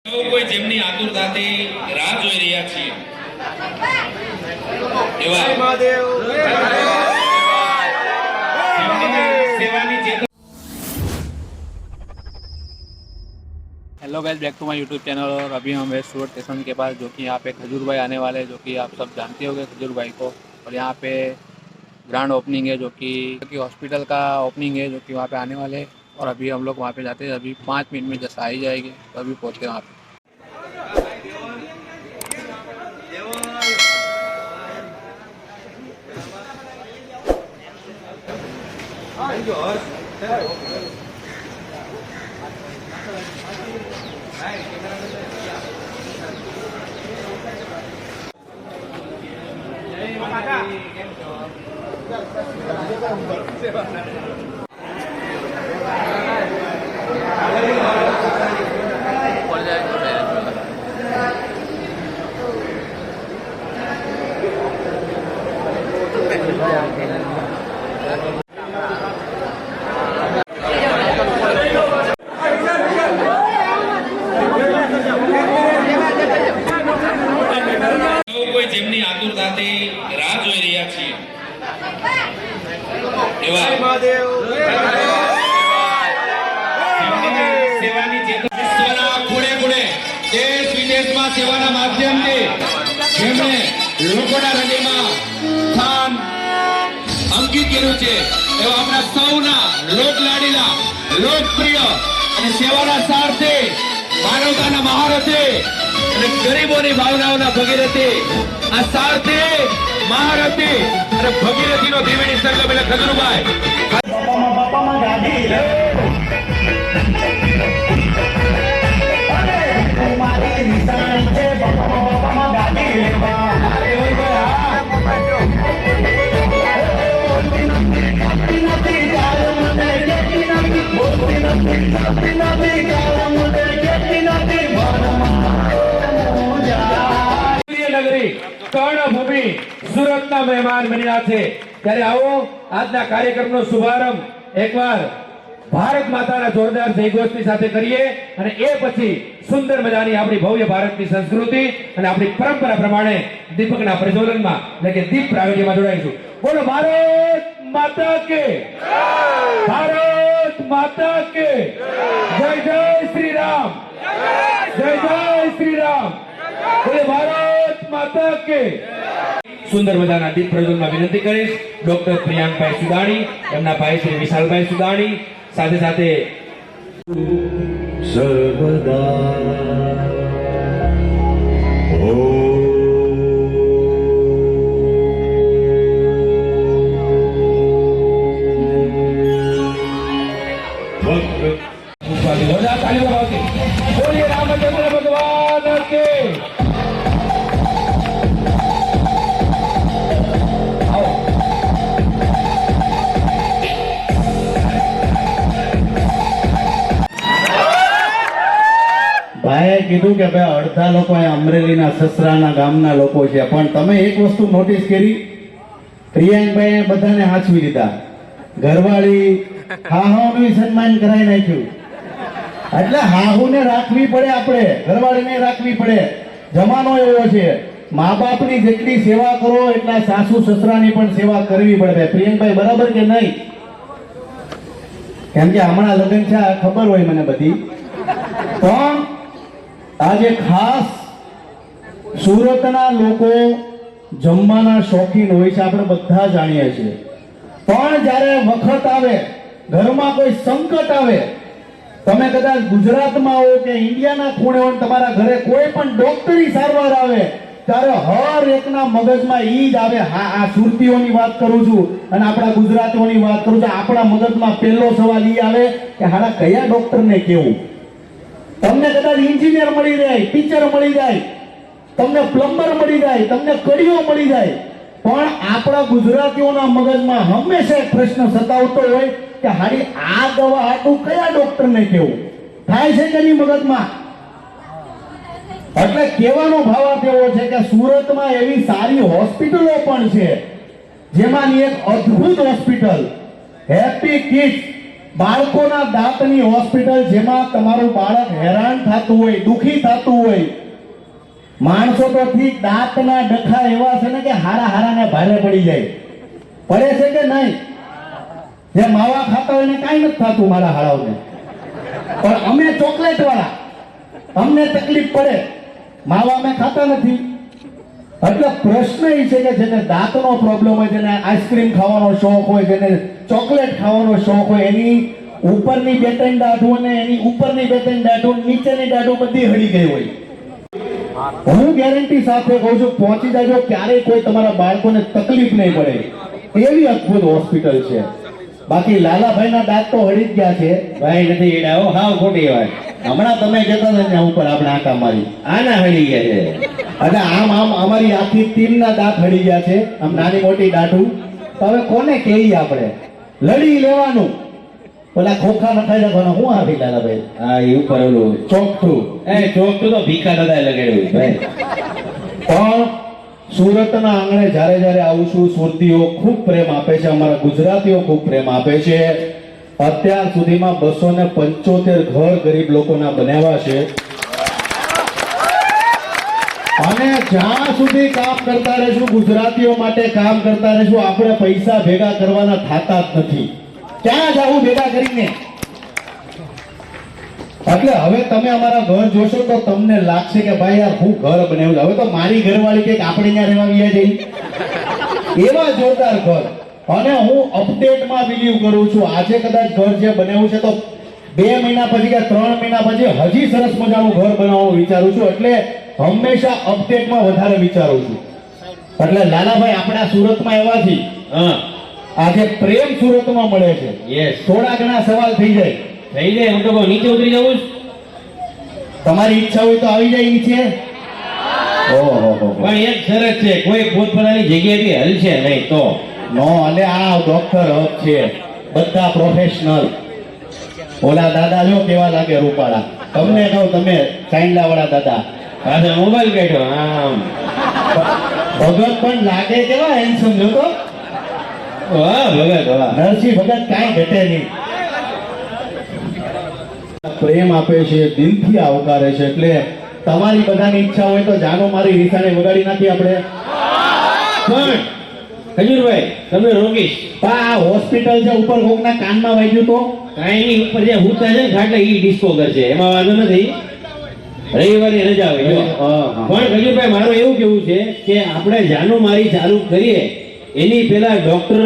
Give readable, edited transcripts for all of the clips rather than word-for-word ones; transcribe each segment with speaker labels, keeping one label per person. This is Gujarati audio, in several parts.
Speaker 1: કોઈ જેમની આતુરતાથી રાહ જોઈ રહ્યા છીએ એવા
Speaker 2: hello guys, back to my YouTube channel. और अभी हम है सूरत स्टेशन के पास, जो कि यहाँ पे खजूर भाई आने वाले हैं, जो कि आप सब जानते होंगे खजूर भाई को। और यहाँ पे ग्रैंड ओपनिंग है, जो कि हॉस्पिटल का ओपनिंग है, जो कि वहाँ पे आने वाले हैं। और अभी हम लोग वहाँ पे जाते हैं, अभी 5 मिनट में जैसा आई जाएगी तो अभी पहुँचते हैं वहाँ पे।
Speaker 1: કોઈ જેમની આતુરતાથી રાહ જોઈ રહ્યા છીએ એવા સેવાની વિશ્વના ખૂણે ખૂણે દેશ વિદેશમાં સેવાના માધ્યમથી જેમણે લોકોના હૃદયમાં સ્થાન અંકિત કર્યું છે એવા આપણા સૌના લોકલાડીલા, લોકપ્રિય અને સેવાના સારથે, માનવતાના મહારથે અને ગરીબોની ભાવનાઓના ભગીરથી, આ સારથી, મહારથી અને ભગીરથીનો ત્રિવેણી સંગમ એટલે ખજૂરભાઈ.
Speaker 3: બાપામાં ગાડી રે મારી નિશાન છે, બાપામાં ગાડી લેવા અરે ઓય
Speaker 1: નગરી કર્ણભૂમિ સુરતના મહેમાન બન્યા છે, ત્યારે આવો આજના કાર્યક્રમનો શુભારંભ એકવાર ભારત માતાના જોરદાર જયઘોષની સાથે કરીએ અને એ પછી સુંદર મજાની આપણી ભવ્ય ભારતની સંસ્કૃતિ અને આપણી પરંપરા પ્રમાણે દીપકના પ્રજ્વલનમાં એટલે કે દીપ પ્રાગટ્યમાં જોડાઈશું. બોલો ભારત માતા કે ભારત માતા કે જય જય શ્રી રામ, જય જય શ્રી રામ, બોલે ભારત માતા કે. સુંદર મજાના દીપ પ્રજ્વલનમાં વિનંતી કરીશ ડોક્ટર પ્રિયાંકભાઈ સુદાણી, એમના ભાઈ શ્રી વિશાલભાઈ સુદાણી, સાથે સાથે
Speaker 3: સર્વદા
Speaker 1: બોલીએ રામચંદ્ર ભગવાન કે.
Speaker 3: ભાઈએ કીધું કે ભાઈ અડધા લોકો અમરેલીના સસરાના ગામના લોકો છે, પણ તમે એક વસ્તુ નોટિસ કરી, પ્રિયાંકભાઈ બધાને હાચવી લીધા, ઘરવાળી હાહુનું સન્માન કરાવી નાખ્યું. એટલે હાહુને રાખવી પડે, આપણે ઘરવાળીને રાખવી પડે. જમાનો એવો છે, મા બાપની જેટલી સેવા કરો એટલા સાસુ સસરાની પણ સેવા કરવી પડે. પ્રિયંકભાઈ બરાબર કે નહીં? કેમ કે હમણાં લગ્ન છે, ખબર હોય મને બધી, પણ આજે ખાસ સુરતના લોકો જમવાના શોખીન હોય છે, આપણે બધા જાણીએ છીએ. પણ જ્યારે વખત આવે, ઘરમાં કોઈ સંકટ આવે, તમે કદાચ ગુજરાતમાં હો કે ઇન્ડિયાના ખૂણે હોય, તમારા ઘરે કોઈ પણ ડોક્ટરી સારવાર આવે ત્યારે હર એકના મગજમાં ઈ જ આવે. હા, આ સુરતીઓની વાત કરું છું અને આપણા ગુજરાતીઓની વાત કરું છું. આપણા મગજમાં પહેલો સવાલ ઈ આવે કે હાડા કયા ડોક્ટરને કેવું. તમને કદાચ એન્જિનિયર મળી જાય, ટીચર મળી જાય, તમને પ્લમ્બર મળી જાય, તમને કડીઓ મળી જાય, પણ આપણા ગુજરાતીઓના મગજમાં હંમેશા એક પ્રશ્ન સતાવતો હોય કે હાડી આ દવા આટલું કયા ડોક્ટરને કેવું થાય છે કે નહીં મગજમાં. એટલે કહેવાનો ભાવાર્થ એવો છે કે સુરતમાં એવી સારી હોસ્પિટલો પણ છે, જેમાંની એક અદ્ભુત હોસ્પિટલ હેપી કિડ્સ બાળકોના દાંતની હોસ્પિટલ, જેમાં તમારું બાળક હેરાન થતું હોય, દુખી થતું હોય. માણસો તો ઠીક, દાંતના ડખા એવા છે ને કે હારા હારાને ભારે પડી જાય. પડે છે કે નહીં? જે માવા ખાતા હોય ને કાંઈ નથી થતું મારા હારાઓને, પણ અમે ચોકલેટ વાળા, અમને તકલીફ પડે, માવા અમે ખાતા નથી. એટલે પ્રશ્ન એ છે કે જેને દાંતનો પ્રોબ્લેમ હોય, જેને આઈસ્ક્રીમ ખાવાનો શોખ હોય, જેને ચોકલેટ ખાવાનો શોખ હોય, એની ઉપરની બે ત્રણ દાઢું અને એની ઉપરની બે ત્રણ દાઢું, નીચેની દાઢું બધી હળી ગઈ હોય. હું ગેરંટી સાથે કહું છું, પહોંચી જાજો, ક્યારેય કોઈ તમારા બાળકોને તકલીફ નહીં પડે, એવી અદ્ભુત હોસ્પિટલ છે. બાકી લાલાભાઈના દાંત તો હળી જ ગયા છે.
Speaker 4: ભાઈ નથી એડા, હો હાવ ખોટી વાત.
Speaker 3: હમણાં તમે કહેતા હતા ને ઉપર આપણે આંટા મારી,
Speaker 4: આના હળી ગયા છે.
Speaker 3: એટલે આમ અમારી આખી ટીમના દાંત હળી ગયા છે, આમ નાની મોટી દાઢું. તો હવે કોને કહીએ આપણે? લડી લેવાનું. પેલા ખોખા નખાઈ રાખવાના. હું આપી લાલાભાઈ
Speaker 4: હા એ ઉપર ઓલું
Speaker 3: ચોકઠું.
Speaker 4: ચોકઠું તો ભીખા દાદાએ લગાડ્યું ભાઈ.
Speaker 3: પણ સુરતના આંગણે જ્યારે જ્યારે આવું છું, સુરતીઓ ખૂબ પ્રેમ આપે છે, અમારા ગુજરાતીઓ ખૂબ પ્રેમ આપે છે. અત્યાર સુધીમાં 275 ઘર ગરીબ લોકોના બનાવ્યા છે. અને જ્યાં સુધી કામ કરતા રહેશું, ગુજરાતીઓ માટે કામ કરતા રહેશું, આપણે પૈસા ભેગા કરવાના થતા જ નથી. ક્યાં જાવું ભેગા કરીને? એટલે હવે તમે અમારા ઘર જોશો તો તમને લાગશે કે ભાઈ યાર હું ઘર બનાવ્યું છે. હવે તો મારી ઘરવાળી કે આપણે અહીંયા રહેવા ગયા જઈ, એવા જોરદાર ઘર. અને હું અપડેટમાં બિલીવ કરું છું. આજે કદાચ ઘર જે બનાવ્યું છે તો 2 મહિના પછી કે 3 મહિના પછી હજી સરસ મજાનું ઘર બનાવવાનું વિચારું છું. એટલે હંમેશા અપડેટમાં વધારે વિચારું છું. એટલે લાલાભાઈ, આપણા સુરતમાં એવા છે,
Speaker 4: હા
Speaker 3: આજે પ્રેમ સુરતમાં મળે છે.
Speaker 4: યસ
Speaker 3: થોડા ઘણા સવાલ થઈ જાય.
Speaker 4: થઈ જાય. હું તો કહું નીચે ઉતરી જવું જ.
Speaker 3: તમારી ઈચ્છા હોય તો આવી જાય નીચે. ઓહો,
Speaker 4: પણ એક શરત છે, કોઈ પોતપોતાની જગ્યાએથી હલશે નહીં તો.
Speaker 3: નો, અને આ ડોક્ટર હબ છે, બધા પ્રોફેશનલ. ઓલા દાદા જો કેવા લાગે રૂપાળા. તમને કહું, તમે ચાઇનલા વાળા દાદા,
Speaker 4: પાછા મોબાઈલ કાઢ્યો આમ.
Speaker 3: ભગત પણ લાગે કેવા હેન્ડસમ. જો તો
Speaker 4: વાહ ભગત વાહ.
Speaker 3: નરસિંહ ભગત કાંઈ ઘટે નહીં. પ્રેમ આપે છે, દિલથી આવકારે છે. એટલે તમારી બધાની ઈચ્છા હોય તો જાનો મારી રીસાને વગાડી નાખી આપણે.
Speaker 4: પણ ખજૂરભાઈ તમને રોકીશ.
Speaker 3: પણ આ હોસ્પિટલ છે, ઉપર કોકના કાનમાં વાગ્યું તો
Speaker 4: કાંઈ નહીં, ઉપર જે હુતા છે ને ખાટલે ઈ ડિસ્કો કરશે, એમાં વાંધો નથી. રવિવારની રજા હોય જો. પણ ખજૂરભાઈ મારું એવું કેવું છે કે આપણે જાનો મારી ચાલુ કરીએ એની પહેલા ડોક્ટર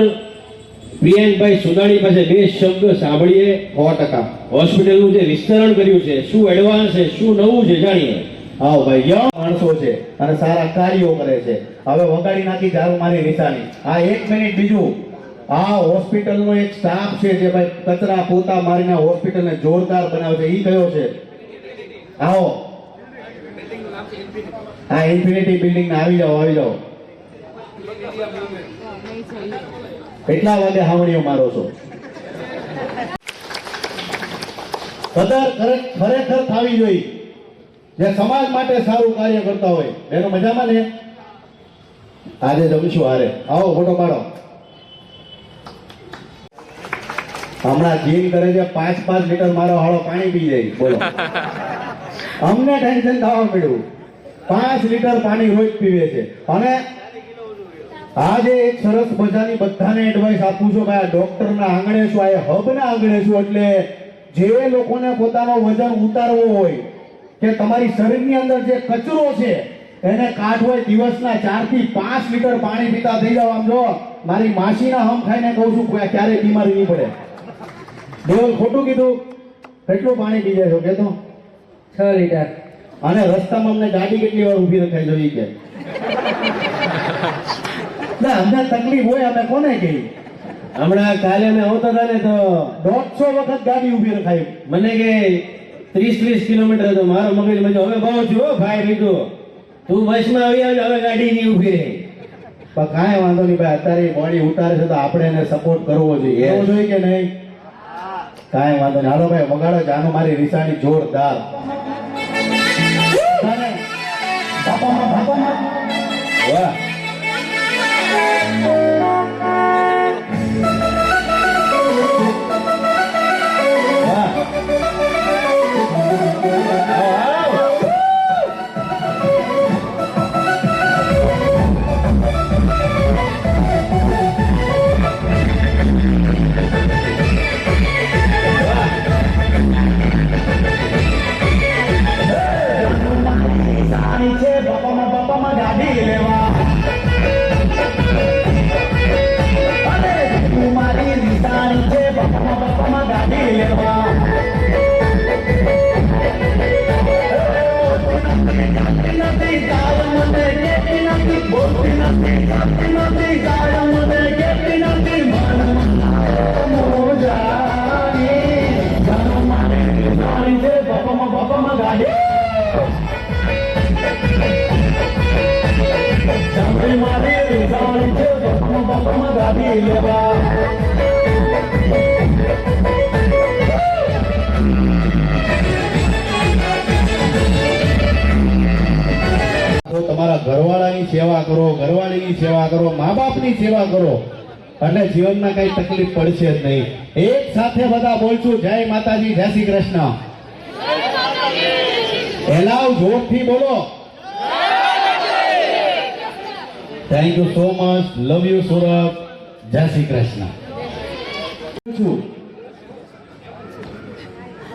Speaker 4: પ્રિયાંકભાઈ સુદાણી પાસે 2 શબ્દ સાંભળીએ.
Speaker 3: 100%.
Speaker 4: હોસ્પિટલનું જે વિસ્તરણ કર્યું છે, શું એડવાન્સ છે, શું નવું છે જાણીએ.
Speaker 3: આવો ભાઈ, યંગ માણસો છે અને સારા કાર્યો કરે છે. હવે વગાડી નાખી જારું મારી નિશાની. આ 1 મિનિટ. બીજું, આ હોસ્પિટલનો એક સ્ટાફ છે જે ભાઈ કચરા પોતા મારીને હોસ્પિટલને જોરદાર બનાવે છે. ઈ કયો છે? આવો, આ ઇન્ફિનિટી બિલ્ડિંગ ને આવી જાઓ, આવી જાઓ. કેટલા વાગે હાવણીઓ મારો છો? કદર ખરેખર થવી જોઈએ. જે સમાજ માટે સારું કાર્ય કરતા હોય એનો મજામાં ને. આજે જમશું હારે. આવો ફોટો પાડો. હમણાં જીમ કરે છે, 5-5 લીટર મારો હાળો પાણી પી જાય. બોલો, અમને ટેન્શન થવા મળ્યું. 5 લીટર પાણી રોજ પીવે છે. અને આજે એક સરસ મજાની બધાને એડવાઇસ આપું છું ભાઈ, આ ડોક્ટરના આંગણે છું, આ હબના આંગણે છું. એટલે જે લોકોને પોતાનો વજન ઉતારવો હોય કે તમારી શરીરની અંદર જે કચરો છે એને કાઢવો હોય, દિવસના 4 થી 5 લીટર પાણી પીતા થઈ જાવ. આમ જો મારી માસીના હમ ખાઈને કહું છું, ક્યારેય બીમારી નહીં પડે. દેવલ ખોટું કીધું? કેટલું પાણી પી જાય છો કે? તો
Speaker 5: 6 લીટર.
Speaker 3: અને રસ્તામાં અમને ગાડી કેટલી વાર ઊભી રખાઈ જોઈ કે? ના, અમને તકલીફ હોય, અમે કોને કહી?
Speaker 4: હમણાં કાલે અમે આવતા હતા ને તો
Speaker 3: 150 વખત ગાડી ઊભી રખાઈ.
Speaker 4: મને કે 30-30 કિલોમીટર હતો. મારો મગજ મજો હવે બહુ છું હો ભાઈ રીતુ, તું બસમાં આવી આવજો, હવે ગાડી નહીં ઊભી રહે.
Speaker 3: પણ કાંઈ વાંધો નહીં ભાઈ, અત્યારે મોડી ઉતારે છે તો આપણે એને સપોર્ટ કરવો જોઈએ. કરવો જોઈએ કે નહીં? કાંઈ વાંધો નહીં. હાલો ભાઈ, વગાડો જાનો મારી રીસાની જોરદાર. વાહ. નથી ગાય મને કેતી નથી બોલતી નથી નથી ગાય મને કેતી નથી જાણી છે બાપામાં ગાડી જાણી મારી જાણી છે બાપામાં ગાડી લેવા તો તમારા ઘરવાળાની સેવા કરો, ઘરવાળીની સેવા કરો, મા બાપની સેવા કરો એટલે જીવનમાં કઈ તકલીફ પડશે જ નહીં. એક સાથે બધા બોલશું જય માતાજી, જય શ્રી કૃષ્ણ. એલાવ જોરથી બોલો. Thank you so much. Love you Surat. જય શ્રી કૃષ્ણ.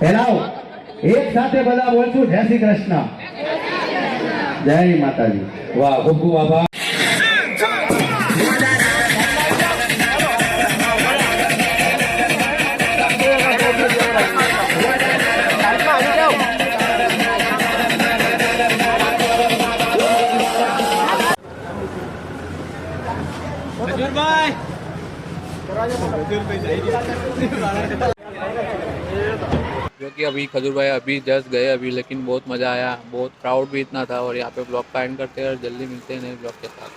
Speaker 3: એલાવ એક સાથે બધા બોલશું જય શ્રી કૃષ્ણ. જય માતાજી.
Speaker 1: વાહ, ખૂબ ખૂબ આભાર.
Speaker 2: जो कि अभी खजूर भाई अभी जस्ट गए अभी, लेकिन बहुत मज़ा आया, बहुत क्राउड भी इतना था। और यहाँ पे ब्लॉग का एंड करते हैं और जल्दी मिलते हैं नए ब्लॉग के साथ।